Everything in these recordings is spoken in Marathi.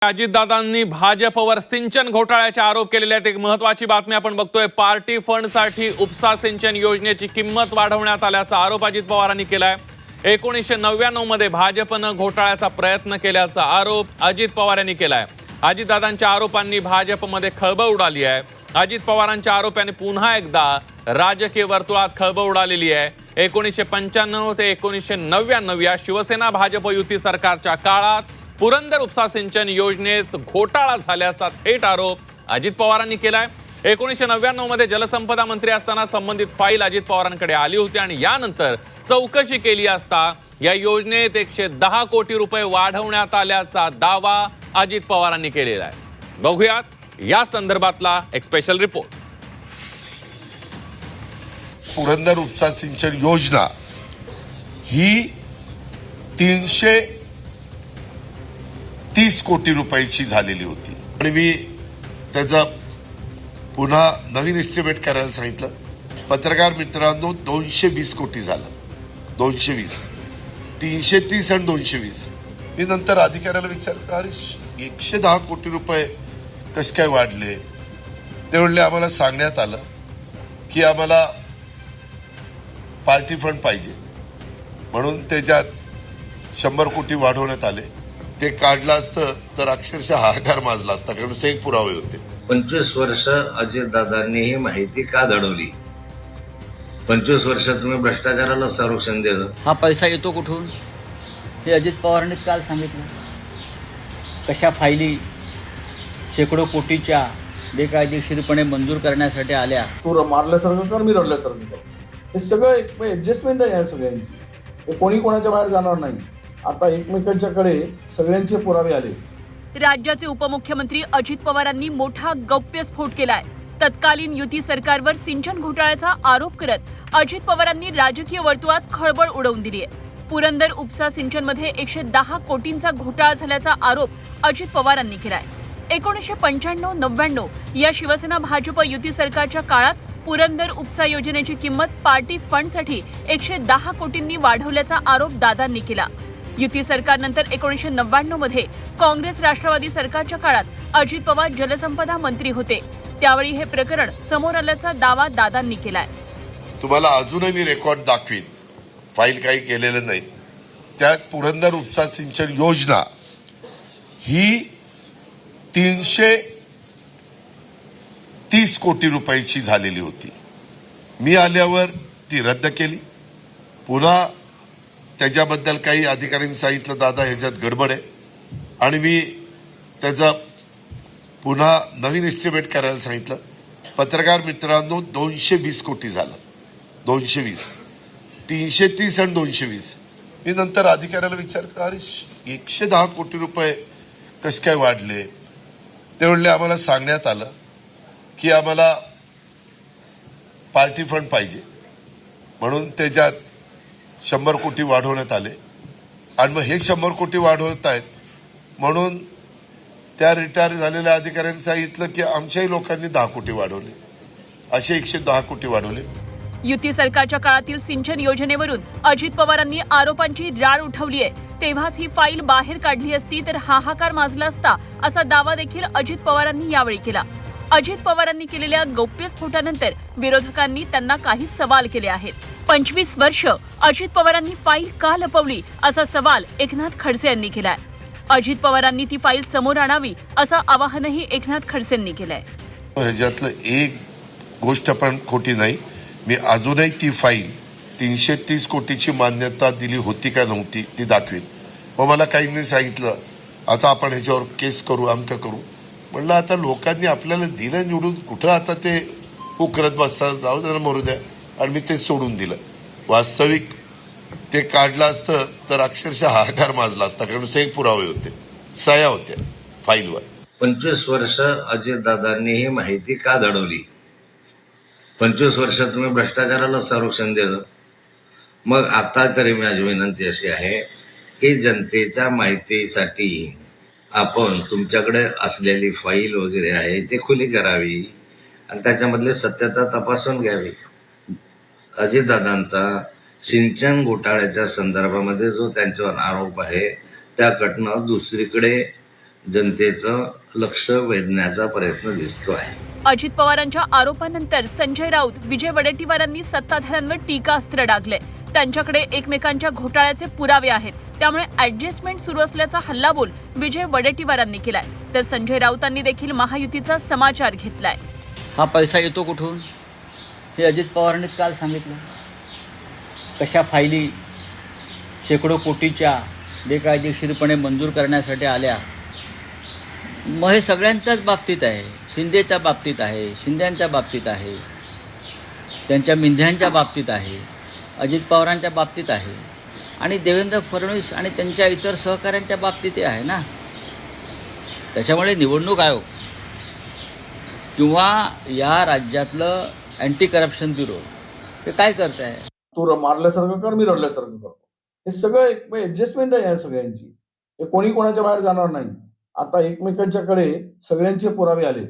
अजितदादांनी भाजपवर सिंचन घोटाळ्याचे आरोप केलेले आहेत। एक महत्त्वाची बातमी आपण बघतोय। पार्टी फंडसाठी उपसा सिंचन योजनेची किंमत वाढवण्यात आल्याचा आरोप अजित पवारांनी केलाय। 1999 मध्ये भाजपनं घोटाळ्याचा प्रयत्न केल्याचा आरोप अजित पवार यांनी केलाय। अजितदादांच्या आरोपांनी भाजपमध्ये खळबळ उडाली आहे। अजित पवारांच्या आरोपांनी पुन्हा एकदा राजकीय वर्तुळात खळबळ उडालेली आहे। 1995 ते 1999 या शिवसेना भाजप युती सरकारच्या काळात पुरंदर उपसा सिंचन योजनेत घोटाळा झाल्याचा थेट आरोप अजित पवारांनी केलाय। 1999 मध्ये जलसंपदा मंत्री असताना संबंधित फाईल अजित पवारांकडे आली होती आणि यानंतर चौकशी केली असता या योजनेत 110 कोटी रुपये वाढवण्यात आल्याचा दावा अजित पवारांनी केलेला आहे। बघूयात या संदर्भातला एक स्पेशल रिपोर्ट। पुरंदर उपसा सिंचन योजना ही 330 कोटी रुपयाची झालेली होती आणि मी त्याचा पुन्हा नवीन एस्टिमेट करायला सांगितलं। पत्रकार मित्रांनो, 220 कोटी झालं। 220, 330 आणि 220। मी नंतर अधिकाऱ्याला विचारलं, अरे 110 कोटी रुपये कसे काय वाढले? ते म्हणले, आम्हाला सांगण्यात आलं की आम्हाला पार्टी फंड पाहिजे म्हणून त्याच्यात 100 कोटी वाढवण्यात आले। ते काढलं असतं तर अक्षरशः हाहाकार माजला असता, कारण सेक पुरावे होते। 25 वर्ष अजितदादांनी ही माहिती का दडवली? 25 वर्ष तुम्ही भ्रष्टाचाराला संरक्षण दिलं। हा पैसा येतो कुठून हे अजित पवारांनीच काल सांगितलं। कशा फायली शेकडो कोटीच्या बेकायदेशीरपणे मंजूर करण्यासाठी आल्या। तू मारल्यासारखं कर, मी रडल्यासारखं कर, हे सगळं एक ऍडजस्टमेंट आहे या सगळ्यांची। हे कोणी कोणाच्या बाहेर जाणार नाही। आता एकमेकांच्याकडे सगळ्यांचे पुरावे आले। राज्याचे उपमुख्यमंत्री अजित पवारांनी मोठा गौप्यस्फोट केलाय। तत्कालीन युती सरकारवर सिंचन घोटाळ्याचा आरोप करत अजित पवारांनी राजकीय वर्तुळात खळबळ उडवून दिली आहे। पुरंदर उपसा सिंचनमध्ये 110 कोटींचा घोटाळा झाल्याचा आरोप अजित पवारांनी केलाय। 1995-99 या शिवसेना भाजप युती सरकारच्या काळात पुरंदर उपसा योजनेची किंमत पार्टी फंडसाठी 110 कोटींनी वाढवल्याचा आरोप दादांनी केला। युती सरकारनंतर 1999 मध्ये काँग्रेस राष्ट्रवादी सरकारच्या काळात अजित पवार जलसंपदा मंत्री होते। त्यावेळी हे प्रकरण समोर आल्याचा दावा दादांनी केलाय। तुम्हाला अजूनही मी रेकॉर्ड दाखवीन, फाईल काही केलेलं नाही। त्यात पुरंदर उपसा सिंचन योजना ही 330 कोटी रुपयाची झालेली होती। मी आल्यावर ती रद्द केली। पुन्हा त्याच्याबद्दल काही अधिकाऱ्यांनी सांगितलं, दादा ह्याच्यात गडबड आहे, आणि मी त्याचा पुन्हा नवीन एस्टिमेट करायला सांगितलं। पत्रकार मित्रांनो, 220 कोटी झालं। 220, 330 आणि 220। मी नंतर अधिकाऱ्याला विचारलं, अरे 110 कोटी रुपये कसे काय वाढले? ते म्हणले, आम्हाला सांगण्यात आलं की आम्हाला पार्टी फंड पाहिजे म्हणून त्याच्यात 100 कोटी वाढवण्यात आले, आणि मग हे 100 कोटी वाढवत आहेत म्हणून त्या रिटायर झालेल्या अधिकाऱ्यांनी सांगितलं की आमच्याही लोकांनी 10 कोटी वाढवले, असे 110 कोटी वाढवले। युती सरकारच्या काळातील सिंचन योजनेवरून अजित पवारांनी आरोपांची राळ उठवली आहे। तेव्हाच ही फाईल बाहेर काढली असती तर हाहाकार माजला असता, असा दावा देखील अजित पवारांनी यावेळी केला। अजित पवारांनी केलेल्या गौप्यस्फोटानंतर विरोधकांनी त्यांना काही सवाल केले आहेत। 25 वर्ष अजित पवारांनी फाईल का लपवली, असा सवाल एकनाथ खडसे यांनी केलाय। अजित पवारांनी ती फाईल समोर आणावी असं आवाहनही एकनाथ खडसेंनी केलंय। ह्याच्यातलं एक गोष्ट पण खोटी नाही। मी अजूनही ती फाईल 330 कोटीची मान्यता दिली होती का नव्हती ती दाखवीन। मग मला काहींनी सांगितलं, आता आपण ह्याच्यावर केस करू, अमकं करू। म्हणलं, आता लोकांनी आपल्याला दिलं निवडून, कुठं आता ते उकरत बसतात, जाऊ दे मरू द्या, आणि मी ते सोडून दिलं। वास्तविक ते काढलं असतं तर अक्षरशः हाहाकार माजला असता, कारण सेक पुरावे होते, सह्या होत्या फाईलवर। 25 वर्ष अजितदादांनी ही माहिती का दडवली? 25 वर्ष तुम्ही भ्रष्टाचाराला संरक्षण दिलं। मग आता तरी माझी विनंती अशी आहे की जनतेच्या माहितीसाठी आपण तुमच्याकडे असलेली फाईल वगैरे आहे ते खुली करावी आणि त्याच्यामधली सत्यता तपासून घ्यावी। अजितदादांचा सिंचन घोटाळ्याच्या संदर्भामध्ये जो त्यांच्यावर आरोप आहे त्याकडनं दुसरीकडे जनतेचं लक्ष वेधण्याचा प्रयत्न दिसतो आहे. अजित पवारांच्या आरोपानंतर संजय राऊत, विजय वडेट्टीवारांनी सत्ताधाऱ्यांवर टीकास्त्र डागले. त्यांच्याकडे एकमेकांच्या घोटाळ्याचे पुरावे आहेत, त्यामुळे ऍडजस्टमेंट सुरू असल्याचा हल्लाबोल विजय वडेट्टीवारांनी केलाय. तर संजय राऊतांनी देखील महायुतीचा समाचार घेतलाय. हा पैसा येतो कुठून हे अजित पवारांनीच काल सांगितलं. कशा फायली शेकडो कोटीच्या बेकायदेशीरपणे मंजूर करण्यासाठी आल्या. मग हे सगळ्यांच्याच बाबतीत आहे. शिंदेच्या बाबतीत आहे, शिंद्यांच्या बाबतीत आहे, त्यांच्या मिंध्यांच्या बाबतीत आहे, अजित पवारांच्या बाबतीत आहे आणि देवेंद्र फडणवीस आणि त्यांच्या इतर सहकाऱ्यांच्या बाबतीतही आहे ना. त्याच्यामुळे निवडणूक आयोग किंवा या राज्यातलं अँटी करप्शन ब्युरो हे काय करत आहे? तू मारल्यासारखं कर, मी रडल्यासारखं करतो. हे सगळं एक ऍडजस्टमेंट आहे या सगळ्यांची. हे कोणी कोणाच्या बाहेर जाणार नाही. आता एकमेकांच्याकडे सगळ्यांचे पुरावे आले.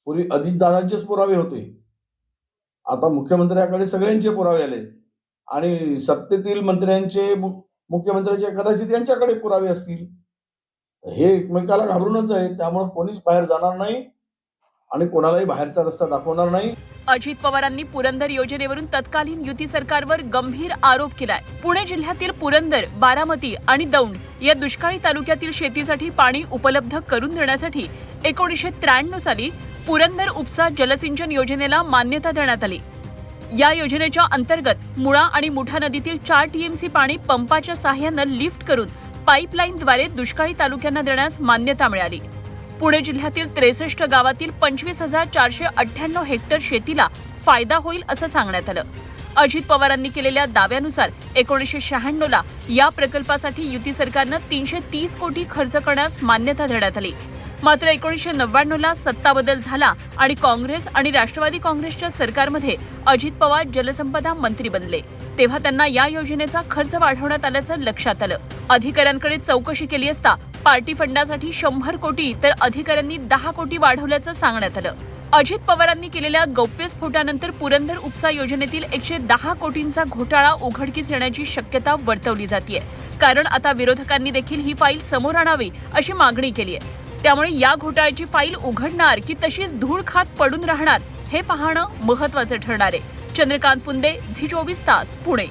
पूर्वी अजितदादांचेच पुरावे होते, आता मुख्यमंत्र्याकडे सगळ्यांचे पुरावे आले आणि सत्तेतील मंत्र्यांचे, मुख्यमंत्र्यांचे कदाचित यांच्याकडे पुरावे असतील. हे एकमेकाला घाबरूनच आहे. त्यामुळे कोणीच बाहेर जाणार नाही आणि कोणालाही बाहेरचा रस्ता दाखवणार नाही. अजित पवारांनी पुरंदर योजनेवरून तत्कालीन युती सरकारवर गंभीर आरोप केलाय. पुणे जिल्ह्यातील पुरंदर, बारामती आणि दौंड या दुष्काळी तालुक्यातील शेतीसाठी पाणी उपलब्ध करून देण्यासाठी 1993 साली पुरंदर उपसा जलसिंचन योजनेला मान्यता देण्यात आली. या योजनेच्या अंतर्गत मुळा आणि मुठा नदीतील 4 TMC पाणी पंपाच्या साहाय्यानं लिफ्ट करून पाईपलाईनद्वारे दुष्काळी तालुक्यांना देण्यास मान्यता मिळाली. पुणे जिल्ह्यातील 63 गावातील 25,498 हेक्टर शेतीला फायदा होईल असं सांगण्यात आलं. अजित पवारांनी केलेल्या दाव्यानुसार 1996ला या प्रकल्पासाठी युती सरकारनं 330 कोटी खर्च करण्यास मान्यता देण्यात आली. मात्र 1999ला सत्ता बदल झाला आणि काँग्रेस आणि राष्ट्रवादी काँग्रेसच्या सरकारमध्ये अजित पवार जलसंपदा मंत्री बनले. तेव्हा त्यांना या योजनेचा खर्च वाढवण्यात आल्याचं लक्षात आलं. अधिकाऱ्यांकडे चौकशी केली असता पार्टी फंडासाठी 100 कोटी तर अधिकाऱ्यांनी 10 कोटी वाढवल्याचं सांगण्यात आलं. अजित पवारांनी केलेल्या गौप्यस्फोटानंतर पुरंदर उपसा योजनेतील 110 कोटींचा घोटाळा उघडकीस येण्याची शक्यता वर्तवली जातेय. कारण आता विरोधकांनी देखील ही फाईल समोर आणावी अशी मागणी केली आहे. त्यामुळे या घोटाळ्याची फाईल उघडणार की तशीच धूळ खात पडून राहणार हे पाहणं महत्त्वाचं ठरणार आहे. चंद्रकांत फुंदे, झी 24 तास, पुणे.